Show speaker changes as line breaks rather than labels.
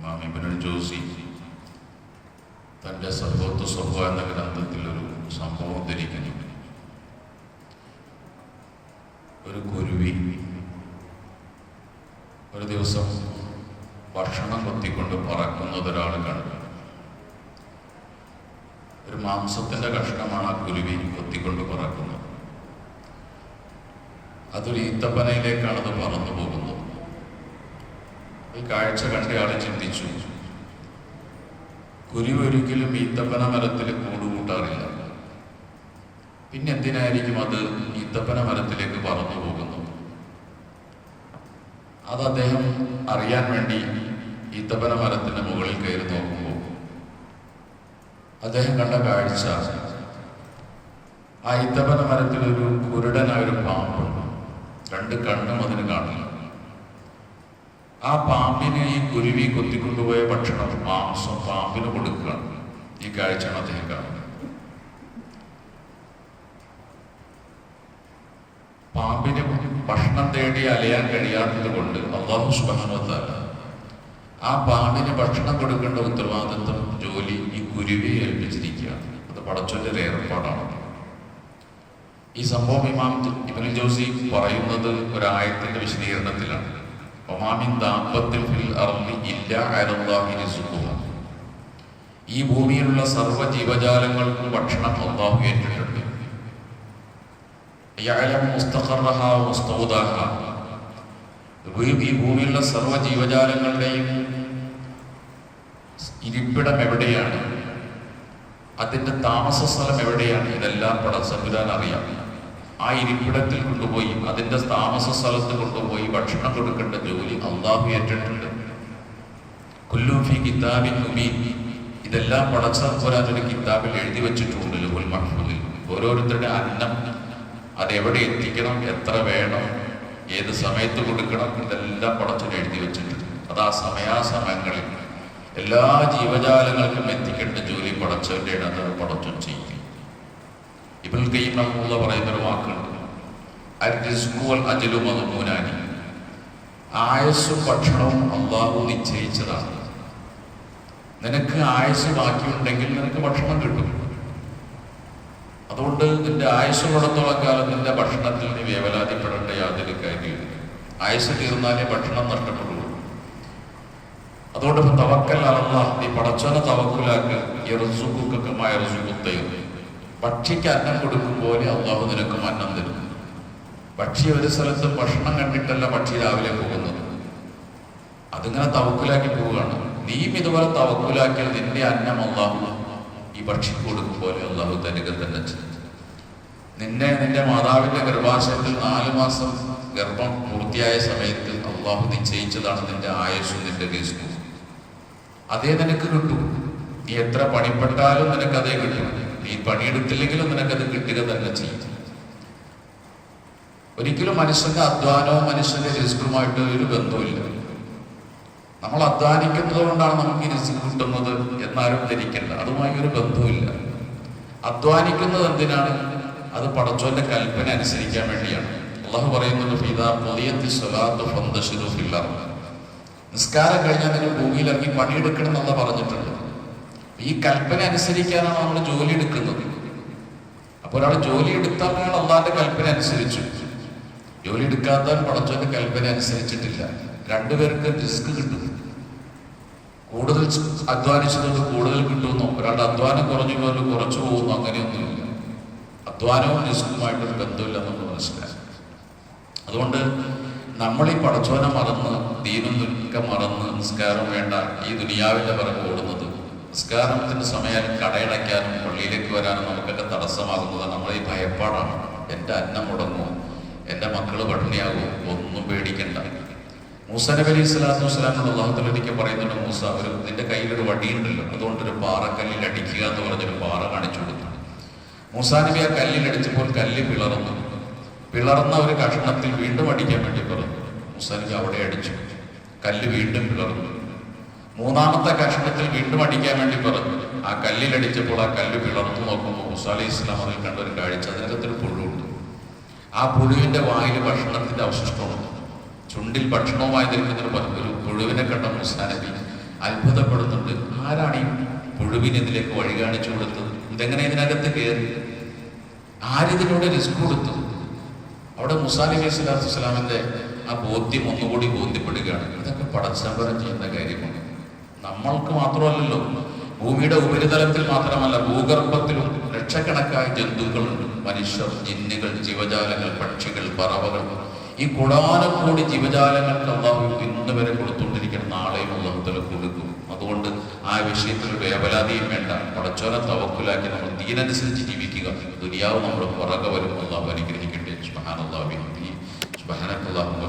ഇമാം ഇബ്നുൽ ജൗസി തൻ്റെ സർവ്വത്വ സ്വഭ എന്ന ഗ്രന്ഥത്തിലൊരു സംഭവം ഉദ്ധരിക്കുന്നു. ഒരു കുരുവി ഒരു ദിവസം ഭക്ഷണം കൊത്തിക്കൊണ്ട് പറക്കുന്നതൊരാൾ കണ്ടു. ഒരു മാംസത്തിൻ്റെ കഷ്ണമാണ് ആ കുരുവി കൊത്തിക്കൊണ്ട് പറക്കുന്നത്. അതൊരു ഈത്തപ്പനയിലേക്കാണ് അത് പറന്നു പോകുന്നത്. ഈ കാഴ്ച കണ്ടയാൾ ചിന്തിച്ചു, കുരുവി ഒരിക്കലും ഈത്തപ്പന മരത്തിൽ കൂടുകൂട്ടാറില്ല, പിന്നെ എന്തിനായിരിക്കും അത് ഈത്തപ്പന മരത്തിലേക്ക് പറന്നു പോകുന്നത്? അത് അദ്ദേഹം അറിയാൻ വേണ്ടി ഈത്തപ്പന മരത്തിന് മുകളിൽ കയറി നോക്കുമ്പോൾ അദ്ദേഹം കണ്ട കാഴ്ച, ആ ഈത്തപ്പന മരത്തിലൊരു കുരുടനായൊരു പാമ്പുണ്ട്. രണ്ട് കണ്ണും അതിന് കാണില്ല. ആ പാമ്പിന് ഈ കുരുവി കൊത്തിക്കൊണ്ടുപോയ ഭക്ഷണം മാംസം പാമ്പിന് കൊടുക്കുകയാണ്. ഈ കാഴ്ചയാണ് അദ്ദേഹം കാണുന്നത്. പാമ്പിന് ഭക്ഷണം തേടി അലയാൻ കഴിയാത്തത് കൊണ്ട് അല്ലാഹു സുബ്ഹാനഹു വ തആല ആ പാമ്പിന് ഭക്ഷണം കൊടുക്കേണ്ട ഉത്തരവാദിത്വം, ജോലി ഈ കുരുവിയെ ഏൽപ്പിച്ചിരിക്കുകയാണ്. അത് പടച്ചവന്റെ ഏർപ്പാടാണ്. ഈ സംഭവം ഇമാം ഇബ്നുൽ ജൗസി പറയുന്നത് ഒരായത്തിന്റെ വിശദീകരണത്തിലാണ്. ഈ ഭൂമിയിലുള്ള സർവ്വ ജീവജാലങ്ങൾക്കും ഭക്ഷണം അല്ലാഹു ഏറ്റിട്ടുണ്ട്. ഈ ഭൂമിയിലുള്ള സർവ്വ ജീവജാലങ്ങളുടെയും ഇരിപ്പിടം എവിടെയാണ്, അതിന്റെ താമസ സ്ഥലം എവിടെയാണ്, ഇതെല്ലാം പടച്ചതമ്പുരാൻ അറിയാം. ആ ഇരിപ്പിടത്തിൽ കൊണ്ടുപോയി, അതിന്റെ താമസ സ്ഥലത്ത് കൊണ്ടുപോയി ഭക്ഷണം കൊടുക്കേണ്ട ജോലി അല്ലാഹു ഏറ്റിട്ടുണ്ട്. കുല്ലു ഫീ കിതാബിൻ മുബീൻ, ഇതെല്ലാം പടച്ചതമ്പുരാൻ ഒരു കിതാബിൽ എഴുതി വെച്ചിട്ടുണ്ട്. ലുഹുൽ മഹ്ഫൂദിൽ ഓരോരുത്തരുടെ അന്നം അതെവിടെ എത്തിക്കണം, എത്ര വേണം, ഏത് സമയത്ത് കൊടുക്കണം, ഇതെല്ലാം പടച്ചവൻ എഴുതി വെച്ചിട്ടുണ്ട്. അത് ആ സമയാസമയങ്ങളിൽ എല്ലാ ജീവജാലങ്ങൾക്കും എത്തിക്കേണ്ട ജോലി പടച്ചവന്റെ ഇടത് പടച്ചവൻ ചെയ്യും. ഇബ്നുൽ ഖയ്യിം റഹിമഹുല്ലാഹ് പറയുന്നൊരു വാക്കുണ്ട്, അർരിസ്ഖു വൽ അജ്ലു മദ്മൂനാനി, ആയുസ്സും ഭക്ഷണവും അല്ലാഹു നിശ്ചയിച്ചതാണ്. നിനക്ക് ആയുസ് ബാക്കിയുണ്ടെങ്കിൽ നിനക്ക് ഭക്ഷണം കിട്ടും. അതുകൊണ്ട് നിന്റെ ആയുസ്സുള്ളിടത്തോളം കാലം നിന്റെ ഭക്ഷണത്തിൽ നീ വേവലാതിപ്പെടേണ്ട യാതൊരു കാര്യമില്ല. ആയുസ് തീർന്നാലേ ഭക്ഷണം നഷ്ടപ്പെടുള്ളൂ. അതുകൊണ്ട് തവക്കൽ അലല്ലാഹ്, നീ പടച്ചവനെ തവക്കുലാക്ക്. യർസുഖുക കമാ യർസുഖു തയ്ർ, പക്ഷിക്ക് അന്നം കൊടുക്കും പോലെ അല്ലാഹു നിനക്കും അന്നം തരും. പക്ഷി ഒരു സ്ഥലത്ത് ഭക്ഷണം കണ്ടിട്ടല്ല പക്ഷി രാവിലെ പോകുന്നത്, അതിങ്ങനെ തവക്കുലാക്കി പോവുകയാണ്. നീയും ഇതുപോലെ തവക്കുലാക്കിയാൽ നിന്റെ അന്നം അല്ലാഹു ഈ പക്ഷിക്ക് കൊടുക്കും പോലെ അല്ലാഹു തരിക തന്നെ ചെയ്യും. നിന്റെ മാതാവിന്റെ ഗർഭാശയത്തിൽ 4 മാസം ഗർഭം പൂർത്തിയായ സമയത്ത് അല്ലാഹു നിശ്ചയിച്ചതാണ് നിന്റെ ആയുസ്സും നിന്റെ റിസ്കും. അതേ നിനക്ക് കിട്ടും. നീ എത്ര പണിപ്പെട്ടാലും നിനക്കതേ കിട്ടും. നീ പണിയെടുത്തില്ലെങ്കിലും നിനക്കത് കിട്ടുക തന്നെ ചെയ്യും. ഒരിക്കലും മനുഷ്യന്റെ അധ്വാനവും മനുഷ്യന്റെ റിസ്കുമായിട്ട് ഒരു ബന്ധവുമില്ല. നമ്മൾ അധ്വാനിക്കുന്നത് കൊണ്ടാണ് നമുക്ക് ഈ റിസ്ക് കിട്ടുന്നത് എന്നാരും ധരിക്കേണ്ട. അതുമായി ഒരു ബന്ധവുമില്ല. അധ്വാനിക്കുന്നത് എന്തിനാണ്? അത് പടച്ചോന്റെ കൽപ്പന അനുസരിക്കാൻ വേണ്ടിയാണ്. അല്ലാഹു പറയുന്നത്, ഫിദാ ഖുദിയത്തിസ് സ്വലാത്തു ഫന്തശിറു ഫിൽ അർദ്, നിസ്കാരം കഴിഞ്ഞാൽ നിങ്ങൾ ഭൂമിയിൽ ഇറങ്ങി പണിയെടുക്കണം എന്നല്ല പറഞ്ഞിട്ടുണ്ട്. ഈ കൽപ്പന അനുസരിക്കാനാണ് നമ്മൾ ജോലി എടുക്കുന്നത്. അപ്പോൾ ഒരാൾ ജോലി എടുത്താൽ അയാൾ അള്ളാന്റെ കൽപ്പന അനുസരിച്ചു. ജോലി എടുക്കാത്തവൻ പടച്ചോന്റെ കൽപ്പന അനുസരിച്ചിട്ടില്ല. രണ്ടുപേർക്ക് റിസ്ക് കിട്ടും. കൂടുതൽ അധ്വാനിച്ചത് കൂടുതൽ കിട്ടുമെന്നോ, ഒരാളുടെ അധ്വാനം കുറഞ്ഞു പോലും കുറച്ചു പോകുന്നു, അങ്ങനെയൊന്നുമില്ല. അധ്വാനവും റിസ്കുമായിട്ടൊരു ബന്ധമില്ല നമ്മൾ മനസ്സിലാക്കി. അതുകൊണ്ട് നമ്മൾ ഈ പടച്ചോനെ മറന്ന് ദീനും ദുഃഖ മറന്ന് നിസ്കാരം വേണ്ട ഈ ദുനിയാവിന്റെ പിറകെ ഓടുന്നത്, നിസ്കാരത്തിന്റെ സമയം കടയടയ്ക്കാനും പള്ളിയിലേക്ക് വരാനും നമുക്കൊക്കെ തടസ്സമാകുന്നത് നമ്മളെ ഈ ഭയപ്പാടാണ്. എൻ്റെ അന്നം മുടങ്ങുമോ, എൻ്റെ മക്കള് പട്ടിണിയാകുമോ, ഒന്നും പേടിക്കണ്ട. മൂസ നബി അലൈഹി സ്വലാത്തു വസ്സലാമിനോട് അല്ലാഹു തആല ഒരിക്കൽ പറയുന്നുണ്ട്, മൂസ, നിന്റെ കയ്യിലൊരു വടിയുണ്ടല്ലോ, അതുകൊണ്ടൊരു പാറക്കല്ലിൽ അടിക്കുക എന്ന് പറഞ്ഞൊരു പാറ കാണിച്ചു കൊടുത്തു. മൂസാ നബി ആ കല്ലിൽ അടിച്ചപ്പോൾ കല്ല് പിളർന്നു. പിളർന്ന ഒരു കഷ്ണത്തിൽ വീണ്ടും അടിക്കാൻ വേണ്ടി പറഞ്ഞു. മൂസാ നബി അവിടെ അടിച്ചു, കല്ല് വീണ്ടും പിളർന്നു. മൂന്നാമത്തെ കഷ്ണത്തിൽ വീണ്ടും അടിക്കാൻ വേണ്ടി പറഞ്ഞു. ആ കല്ലിൽ അടിച്ചപ്പോൾ ആ കല്ല് പിളർന്നു നോക്കുമ്പോൾ മൂസാ അലൈഹി സ്വലാം അതിൽ കണ്ട ഒരു കാഴ്ച, അതിനകത്തൊരു പുഴുണ്ട്. ആ പുഴുവിന്റെ വായിൽ ഭക്ഷണത്തിന്റെ അവശിഷ്ടമുണ്ട്. ചുണ്ടിൽ ഭക്ഷണവുമായി നിൽക്കുന്ന ഒരു പുഴുവിനെ കണ്ട മൂസാ നബി അത്ഭുതപ്പെടുന്നുണ്ട്. ആരാണ് ഈ പുഴുവിനെതിലേക്ക് വഴി കാണിച്ചു കൊടുത്തത്? ഇതെങ്ങനെ ഇതിനകത്ത് കയറി? ആരിതിലൂടെ റിസ്ക് കൊടുത്തു? അവിടെ മൂസാ നബി സ്വല്ലല്ലാഹു അലൈഹി വസല്ലമയുടെ ആ ബോധ്യം ഒന്നുകൂടി ബോധ്യപ്പെടുകയാണ്. ഇതൊക്കെ പടച്ചവൻ ചെയ്യുന്ന കാര്യമാണ്. നമ്മൾക്ക് മാത്രമല്ലല്ലോ, ഭൂമിയുടെ ഉപരിതലത്തിൽ മാത്രമല്ല, ഭൂഗർഭത്തിലും ലക്ഷക്കണക്കായ ജന്തുക്കളുണ്ട്. മനുഷ്യർ, ജിന്നുകൾ, ജീവജാലങ്ങൾ, പക്ഷികൾ, പറവകൾ, ഈ കൂടാനക്കൂടി ജീവജാലങ്ങൾക്ക് അല്ലാഹു ഇന്ന് വരെ കൊടുത്തുകൊണ്ടിരിക്കുന്ന നാളെയും അല്ലാഹു തആല കൊടുക്കും. അതുകൊണ്ട് ആ വിഷയത്തിൽ ഒരു വേവലാതിയും വേണ്ട. പടച്ചോനെ തവക്കുലാക്കി നമ്മൾ ദീനനുസരിച്ച് ജീവിക്കുക. ദുനിയാവ് നമ്മൾ പുറകെ വരും. അല്ലാഹു അനുഗ്രഹിക്കട്ടെ. സുബ്ഹാനല്ലാഹി വബിഹംദിഹി സുബ്ഹാനക്കല്ലാഹുമ്മ